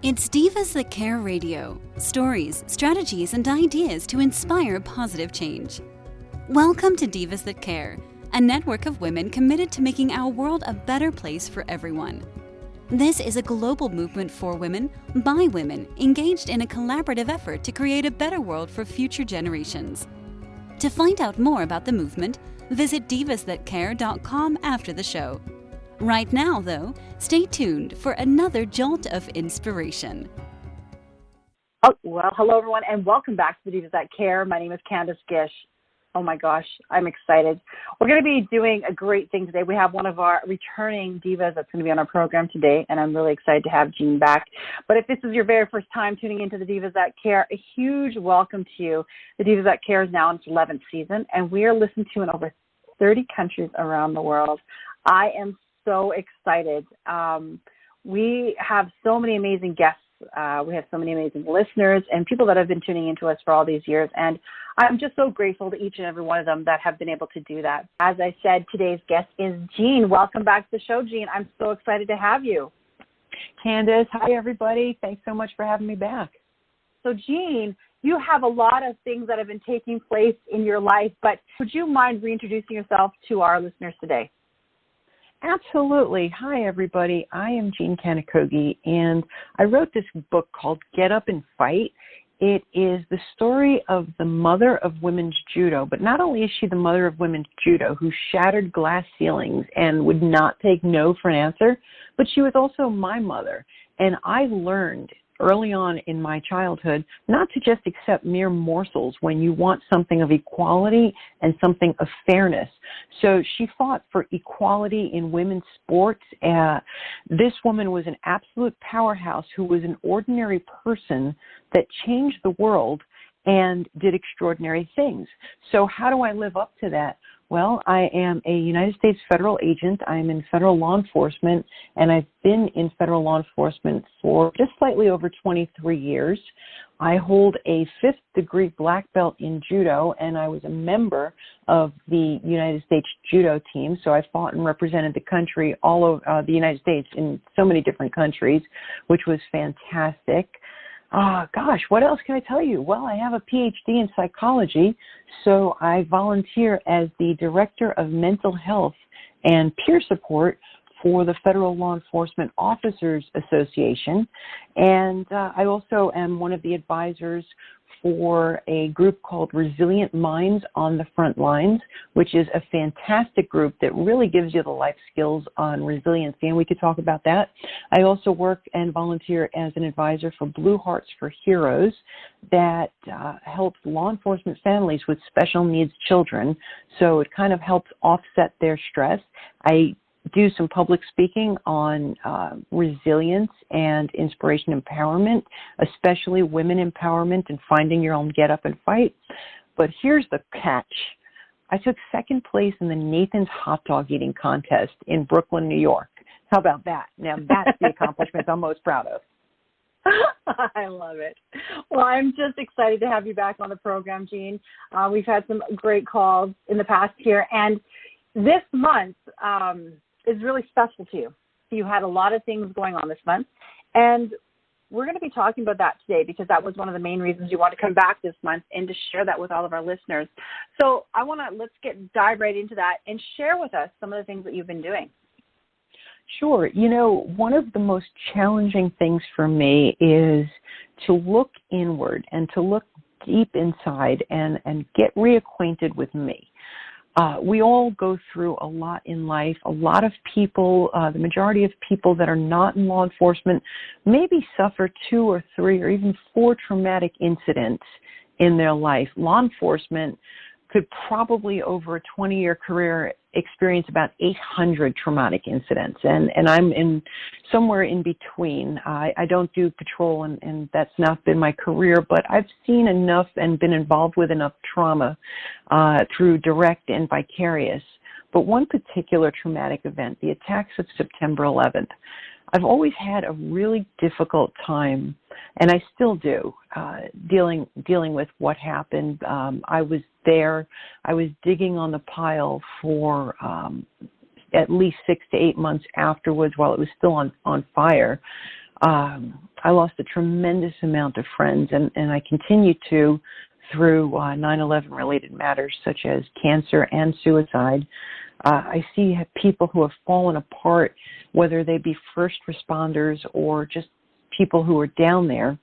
It's Divas That Care Radio. Stories, strategies, and ideas to inspire positive change. Welcome to Divas That Care, a network of women committed to making our world a better place for everyone. This is a global movement for women, by women, engaged in a collaborative effort to create a better world for future generations. To find out more about the movement, visit divasthatcare.com after the show. Right now, though, stay tuned for another jolt of inspiration. Oh, well, hello, everyone, and welcome back to the Divas That Care. My name is Candace Gish. Oh, my gosh, I'm excited. We're going to be doing a great thing today. We have one of our returning divas that's going to be on our program today, and I'm really excited to have Jean back. But if this is your very first time tuning into the Divas That Care, a huge welcome to you. The Divas That Care is now in its 11th season, and we are listened to in over 30 countries around the world. I am so excited. We have so many amazing guests. We have so many amazing listeners and people that have been tuning into us for all these years. And I'm just so grateful to each and every one of them that have been able to do that. As I said, today's guest is Jean. Welcome back to the show, Jean. I'm so excited to have you. Candace, hi, everybody. Thanks so much for having me back. So, Jean, you have a lot of things that have been taking place in your life, but would you mind reintroducing yourself to our listeners today? Absolutely. Hi, everybody. I am Judo Kanokogi, and I wrote this book called Get Up and Fight. It is the story of the mother of women's judo, but not only is she the mother of women's judo who shattered glass ceilings and would not take no for an answer, but she was also my mother. And I learned early on in my childhood not to just accept mere morsels when you want something of equality and something of fairness. So she fought for equality in women's sports. This woman was an absolute powerhouse who was an ordinary person that changed the world and did extraordinary things. So how do I live up to that? Well, I am a United States federal agent. I'm in federal law enforcement, and I've been in federal law enforcement for just slightly over 23 years. I hold a 5th degree black belt in judo, and I was a member of the United States Judo Team. So I fought and represented the country all over the United States in so many different countries, which was fantastic. Gosh, what else can I tell you? Well, I have a Ph.D. in psychology, so I volunteer as the Director of Mental Health and Peer Support for the Federal Law Enforcement Officers Association, and I also am one of the advisors for a group called Resilient Minds on the Front Lines, which is a fantastic group that really gives you the life skills on resiliency, and we could talk about that. I also work and volunteer as an advisor for Blue Hearts for Heroes that helps law enforcement families with special needs children, so it kind of helps offset their stress. I do some public speaking on resilience and inspiration empowerment, especially women empowerment and finding your own get up and fight. But here's the catch. I took second place in the Nathan's hot dog eating contest in Brooklyn, New York. How about that? Now that's the accomplishment I'm most proud of. I love it. Well, I'm just excited to have you back on the program, Jean. We've had some great calls in the past here, and this month, is really special to you. You had a lot of things going on this month, and we're going to be talking about that today because that was one of the main reasons you want to come back this month and to share that with all of our listeners. So let's dive right into that and share with us some of the things that you've been doing. Sure. You know, one of the most challenging things for me is to look inward and to look deep inside and get reacquainted with me. We all go through a lot in life. A lot of people, the majority of people that are not in law enforcement, maybe suffer 2 or 3 or even 4 traumatic incidents in their life. Law enforcement could probably, over a 20-year career, experience about 800 traumatic incidents, and I'm in somewhere in between. I don't do patrol, and that's not been my career, but I've seen enough and been involved with enough trauma through direct and vicarious. But one particular traumatic event, the attacks of September 11th, I've always had a really difficult time, and I still do, dealing with what happened. I was there. I was digging on the pile for at least 6 to 8 months afterwards while it was still on fire. I lost a tremendous amount of friends, and I continue to through 9/11 related matters such as cancer and suicide. I see people who have fallen apart, whether they be first responders or just people who are down there.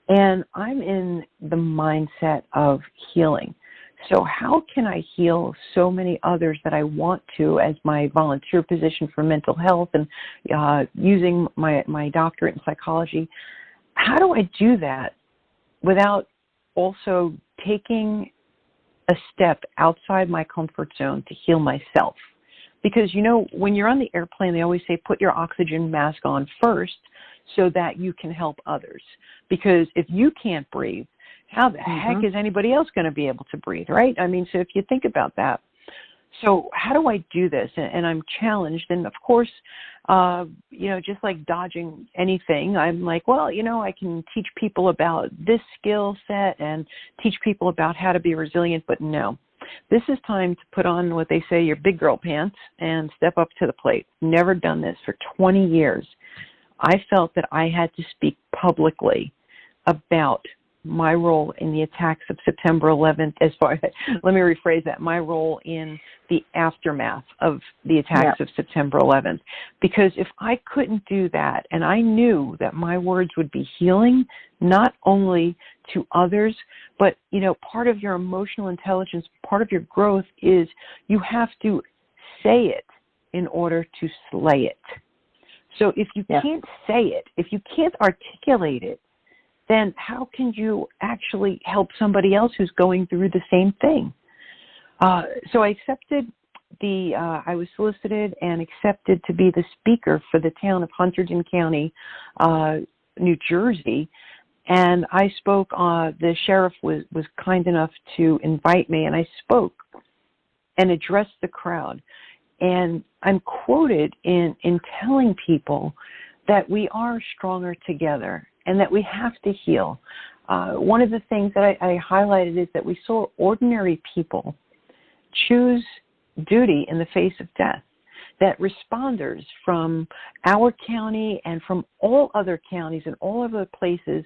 And I'm in the mindset of healing. So how can I heal so many others that I want to as my volunteer position for mental health and using my doctorate in psychology? How do I do that without also taking a step outside my comfort zone to heal myself? Because, when you're on the airplane, they always say put your oxygen mask on first so that you can help others. Because if you can't breathe, how the heck is anybody else going to be able to breathe, right? I mean, so if you think about that. So how do I do this? And I'm challenged. And, of course, just like dodging anything, I'm like, well, I can teach people about this skill set and teach people about how to be resilient. But no, this is time to put on what they say, your big girl pants, and step up to the plate. Never done this for 20 years. I felt that I had to speak publicly about my role in the attacks of September 11th, let me rephrase that, my role in the aftermath of the attacks of September 11th. Because if I couldn't do that, and I knew that my words would be healing, not only to others, but, part of your emotional intelligence, part of your growth is you have to say it in order to slay it. So if you can't say it, if you can't articulate it, then how can you actually help somebody else who's going through the same thing? So I I was solicited and accepted to be the speaker for the town of Hunterdon County, New Jersey. And I spoke, the sheriff was kind enough to invite me, and I spoke and addressed the crowd. And I'm quoted in telling people that we are stronger together and that we have to heal. One of the things that I highlighted is that we saw ordinary people choose duty in the face of death, that responders from our county and from all other counties and all other places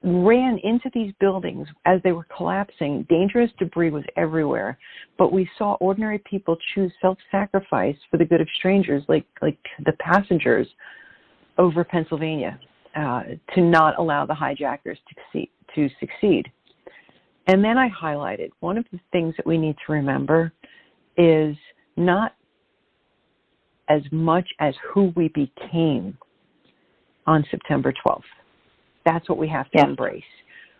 ran into these buildings as they were collapsing. Dangerous debris was everywhere, but we saw ordinary people choose self-sacrifice for the good of strangers, like the passengers over Pennsylvania, to not allow the hijackers to succeed. And then I highlighted one of the things that we need to remember is not as much as who we became on September 12th. That's what we have to embrace.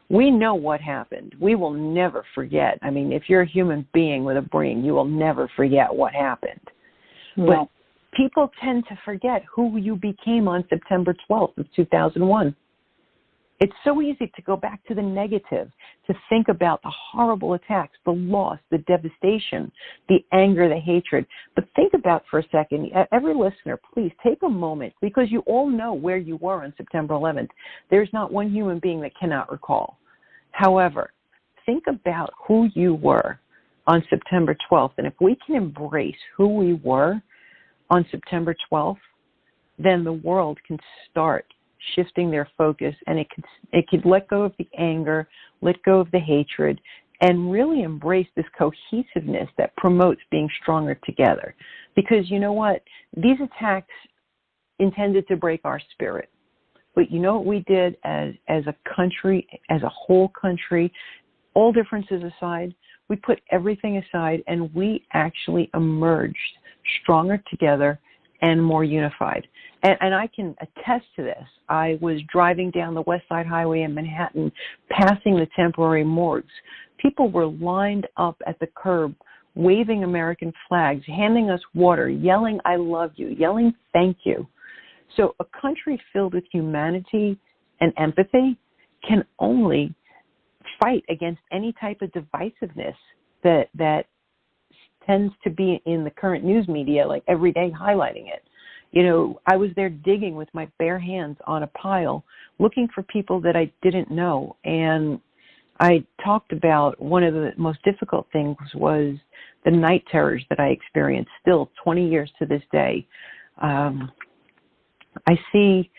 We know what happened. We will never forget. I mean, if you're a human being with a brain, you will never forget what happened. No. But people tend to forget who you became on September 12th of 2001. It's so easy to go back to the negative, to think about the horrible attacks, the loss, the devastation, the anger, the hatred. But think about for a second, every listener, please take a moment, because you all know where you were on September 11th. There's not one human being that cannot recall. However, think about who you were on September 12th. And if we can embrace who we were on September 12th, then the world can start shifting their focus, and it could let go of the anger, let go of the hatred, and really embrace this cohesiveness that promotes being stronger together. Because you know what? These attacks intended to break our spirit. But you know what we did as a country, as a whole country, all differences aside, we put everything aside, and we actually emerged stronger together and more unified. And I can attest to this. I was driving down the West Side Highway in Manhattan, passing the temporary morgues. People were lined up at the curb, waving American flags, handing us water, yelling, "I love you," yelling, "Thank you." So a country filled with humanity and empathy can only fight against any type of divisiveness that tends to be in the current news media, like every day highlighting it. You know, I was there digging with my bare hands on a pile, looking for people that I didn't know. And I talked about one of the most difficult things was the night terrors that I experienced still 20 years to this day. I see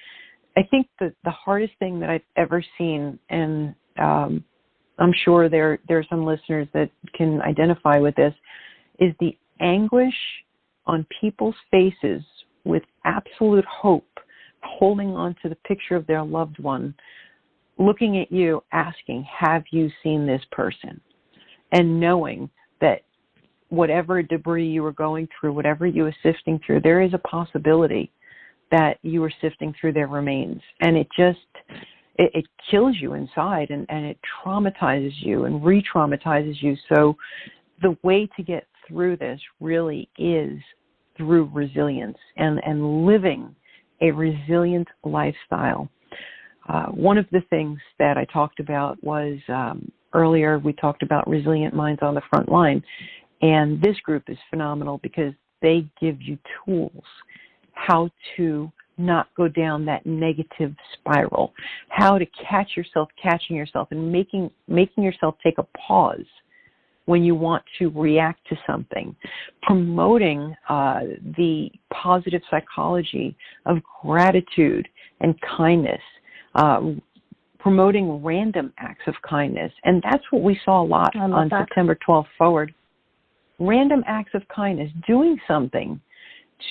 I think that the hardest thing that I've ever seen, and I'm sure there are some listeners that can identify with this, is the anguish on people's faces with absolute hope, holding on to the picture of their loved one, looking at you, asking, have you seen this person? And knowing that whatever debris you were going through, whatever you were sifting through, there is a possibility that you were sifting through their remains. And it just, it kills you inside, and it traumatizes you and re-traumatizes you. So the way to get through this really is through resilience and living a resilient lifestyle. One of the things that I talked about was earlier, we talked about resilient minds on the front line. And this group is phenomenal because they give you tools how to not go down that negative spiral, how to catch yourself catching yourself, and making yourself take a pause when you want to react to something, promoting the positive psychology of gratitude and kindness, promoting random acts of kindness. And that's what we saw a lot on September 12th forward. Random acts of kindness, doing something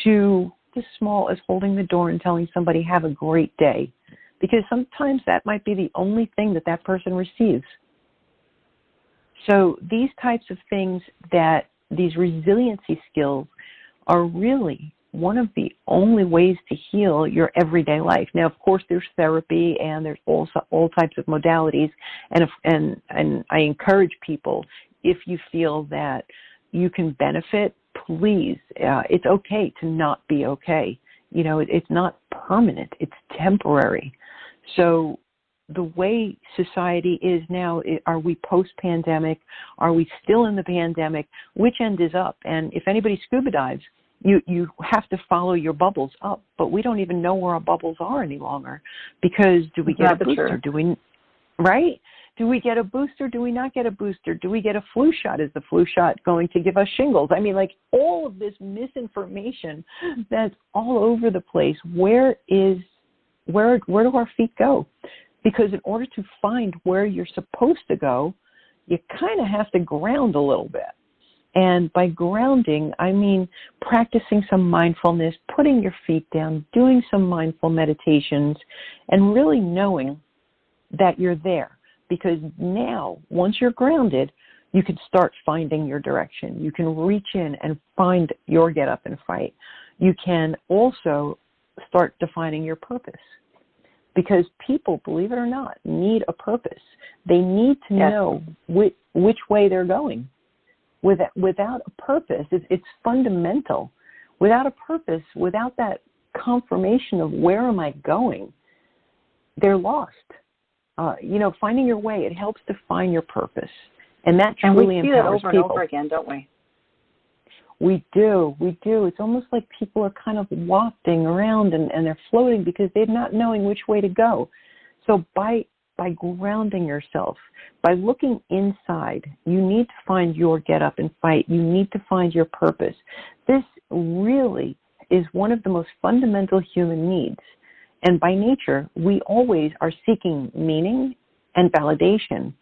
to as small as holding the door and telling somebody, have a great day. Because sometimes that might be the only thing that person receives. So these types of things, that these resiliency skills, are really one of the only ways to heal your everyday life. Now, of course, there's therapy and there's also all types of modalities. And I encourage people, if you feel that you can benefit, please, it's okay to not be okay. You know, it's not permanent, it's temporary. So the way society is now, are we post-pandemic? Are we still in the pandemic? Which end is up? And if anybody scuba dives, you have to follow your bubbles up, but we don't even know where our bubbles are any longer, because do we get a booster? Right? Do we get a booster? Do we not get a booster? Do we get a flu shot? Is the flu shot going to give us shingles? I mean, like, all of this misinformation that's all over the place. Where do our feet go? Because in order to find where you're supposed to go, you kind of have to ground a little bit. And by grounding, I mean practicing some mindfulness, putting your feet down, doing some mindful meditations, and really knowing that you're there. Because now, once you're grounded, you can start finding your direction. You can reach in and find your get up and fight. You can also start defining your purpose. Because people, believe it or not, need a purpose. They need to know which way they're going. Without a purpose, it's fundamental. Without a purpose, without that confirmation of where am I going, they're lost. Finding your way, it helps define your purpose. And that truly empowers people. And we see that over and over again, don't we? We do. It's almost like people are kind of wafting around and they're floating because they're not knowing which way to go. So by grounding yourself, by looking inside, you need to find your get up and fight. You need to find your purpose. This really is one of the most fundamental human needs. And by nature, we always are seeking meaning and validation,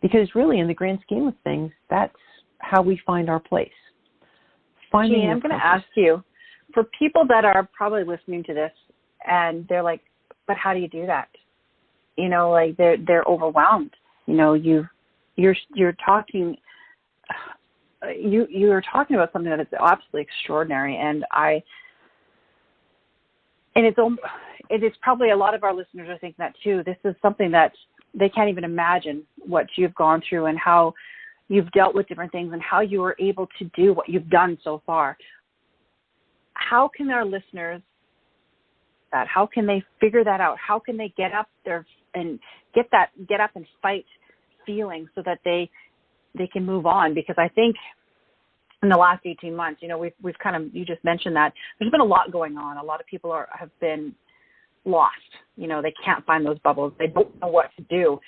because really, in the grand scheme of things, that's how we find our place. Jean, I'm going to ask you, for people that are probably listening to this and they're like, but how do you do that? You know, like they're overwhelmed. You know, you're talking about something that is absolutely extraordinary, and it is probably a lot of our listeners are thinking that too. This is something that they can't even imagine what you've gone through and how you've dealt with different things and how you were able to do what you've done so far. How can our listeners how can they figure that out? How can they get up there and get up and fight feeling so that they can move on? Because I think in the last 18 months, you know, we've kind of, you just mentioned that there's been a lot going on. A lot of people have been lost. You know, they can't find those bubbles. They don't know what to do.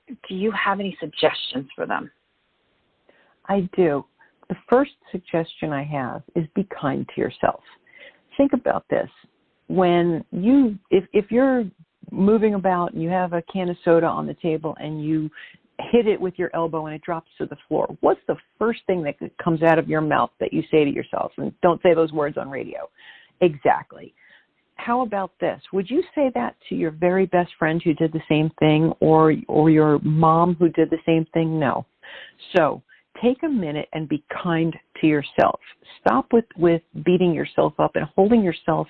Do you have any suggestions for them? I do. The first suggestion I have is be kind to yourself. Think about this. when if you're moving about and you have a can of soda on the table and you hit it with your elbow and it drops to the floor, what's the first thing that comes out of your mouth that you say to yourself? And don't say those words on radio. Exactly. How about this? Would you say that to your very best friend who did the same thing, or your mom who did the same thing? No. So take a minute and be kind to yourself. Stop with beating yourself up and holding yourself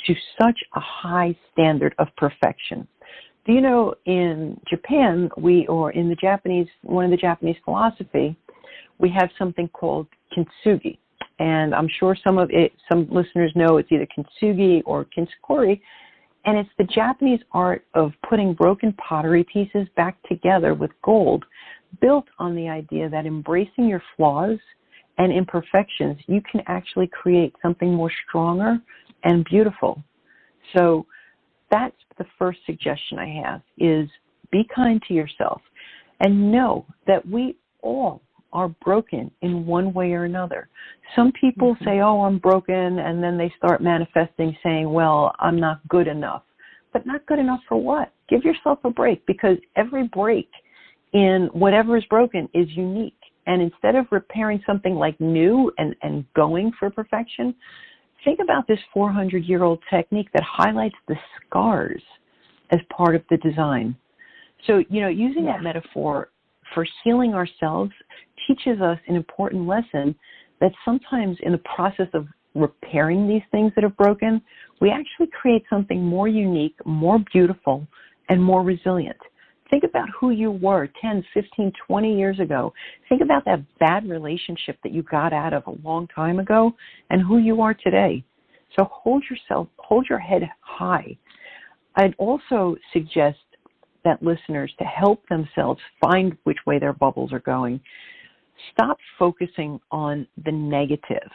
to such a high standard of perfection. Do you know, in Japan, or in the Japanese, one of the Japanese philosophy, we have something called kintsugi. And I'm sure some listeners know it's either kintsugi or kintsukuri, and it's the Japanese art of putting broken pottery pieces back together with gold, built on the idea that embracing your flaws and imperfections, you can actually create something more stronger and beautiful. So that's the first suggestion I have, is be kind to yourself and know that we all are broken in one way or another. Some people say, oh, I'm broken, and then they start manifesting saying, well, I'm not good enough. But not good enough for what? Give yourself a break, because every break in whatever is broken is unique. And instead of repairing something like new and going for perfection, think about this 400-year-old technique that highlights the scars as part of the design. So, using that metaphor for healing ourselves teaches us an important lesson, that sometimes in the process of repairing these things that are broken, we actually create something more unique, more beautiful, and more resilient. Think about who you were 10, 15, 20 years ago. Think about that bad relationship that you got out of a long time ago and who you are today. So hold your head high. I'd also suggest that listeners, to help themselves find which way their bubbles are going, stop focusing on the negative.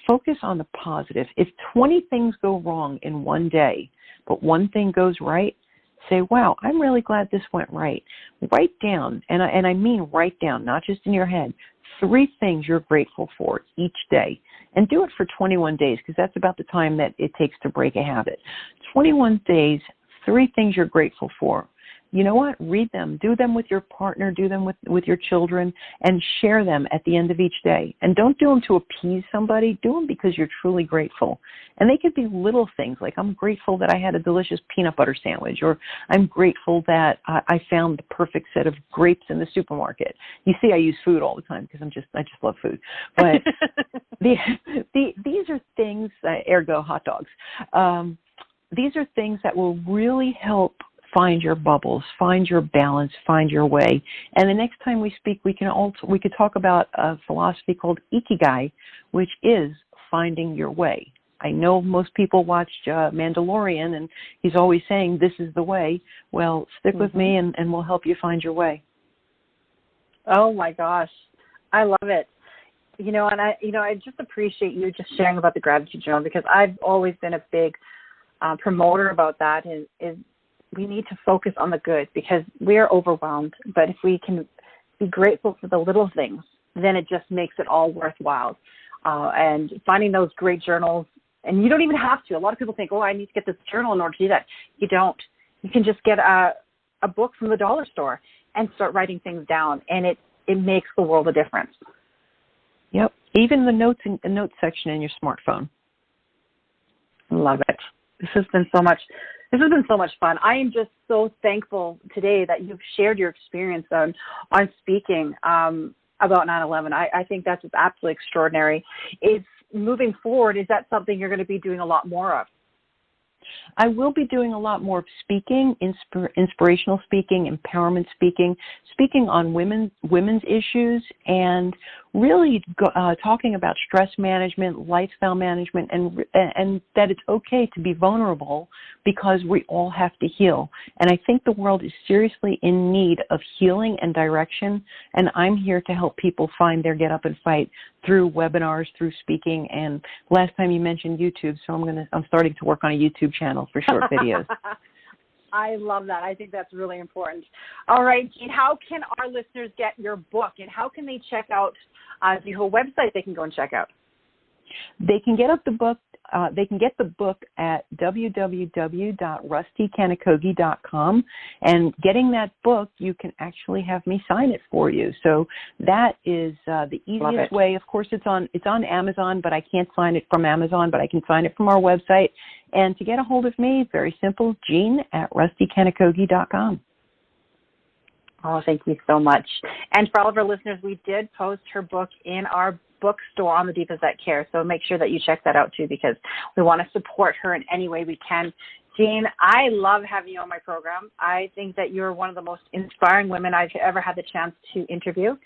Focus on the positive. If 20 things go wrong in one day, but one thing goes right, say, wow, I'm really glad this went right. Write down, and I mean write down, not just in your head, 3 things you're grateful for each day. And do it for 21 days, because that's about the time that it takes to break a habit. 21 days, 3 things you're grateful for. You know what? Read them. Do them with your partner. Do them with your children, and share them at the end of each day. And don't do them to appease somebody. Do them because you're truly grateful. And they could be little things like, I'm grateful that I had a delicious peanut butter sandwich, or I'm grateful that I found the perfect set of grapes in the supermarket. You see, I use food all the time because I just love food. But these are things, ergo hot dogs. These are things that will really help find your bubbles, find your balance, find your way. And the next time we speak, we could talk about a philosophy called Ikigai, which is finding your way. I know most people watch Mandalorian, and he's always saying, this is the way. Well, stick with me, and we'll help you find your way. Oh my gosh, I love it. I just appreciate you just sharing about the gratitude journal, because I've always been a big promoter about that. Is we need to focus on the good, because we are overwhelmed. But if we can be grateful for the little things, then it just makes it all worthwhile. And finding those great journals, and you don't even have to. A lot of people think, oh, I need to get this journal in order to do that. You don't. You can just get a book from the dollar store and start writing things down, and it makes the world a difference. Yep. Even the notes section in your smartphone. Love it. This has been so much fun. I am just so thankful today that you've shared your experience on speaking about 9/11. I think that's absolutely extraordinary. Moving forward, is that something you're going to be doing a lot more of? I will be doing a lot more of speaking, inspirational speaking, empowerment speaking, speaking on women's issues, and really talking about stress management, lifestyle management, and that it's okay to be vulnerable, because we all have to heal. And I think the world is seriously in need of healing and direction, and I'm here to help people find their get up and fight through webinars, through speaking. And last time you mentioned YouTube, so I'm starting to work on a YouTube channel for short videos. I love that. I think that's really important. All right, Jean, how can our listeners get your book, and how can they check out your whole website they can go and check out? They can get up the book they can get the book at www.rustykanokogi.com, and getting that book, you can actually have me sign it for you. So that is the easiest way. Of course, it's on Amazon, but I can't sign it from Amazon, but I can sign it from our website. And to get a hold of me, very simple, Jean@rustykanokogi.com. Oh, thank you so much. And for all of our listeners, we did post her book in our bookstore on the Divas That Care. So make sure that you check that out too, because we want to support her in any way we can. Jean, I love having you on my program. I think that you're one of the most inspiring women I've ever had the chance to interview.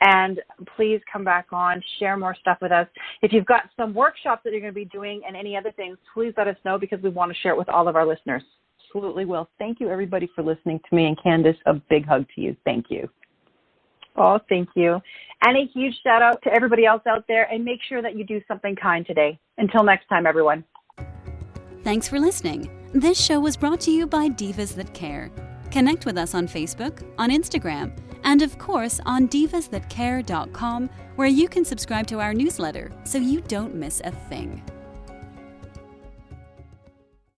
And please come back on, share more stuff with us. If you've got some workshops that you're going to be doing and any other things, please let us know, because we want to share it with all of our listeners. Absolutely will. Thank you, everybody, for listening to me. And Candace, a big hug to you. Thank you. Oh, thank you. And a huge shout out to everybody else out there, and make sure that you do something kind today. Until next time, everyone. Thanks for listening. This show was brought to you by Divas That Care. Connect with us on Facebook, on Instagram, and of course on divasthatcare.com, where you can subscribe to our newsletter so you don't miss a thing.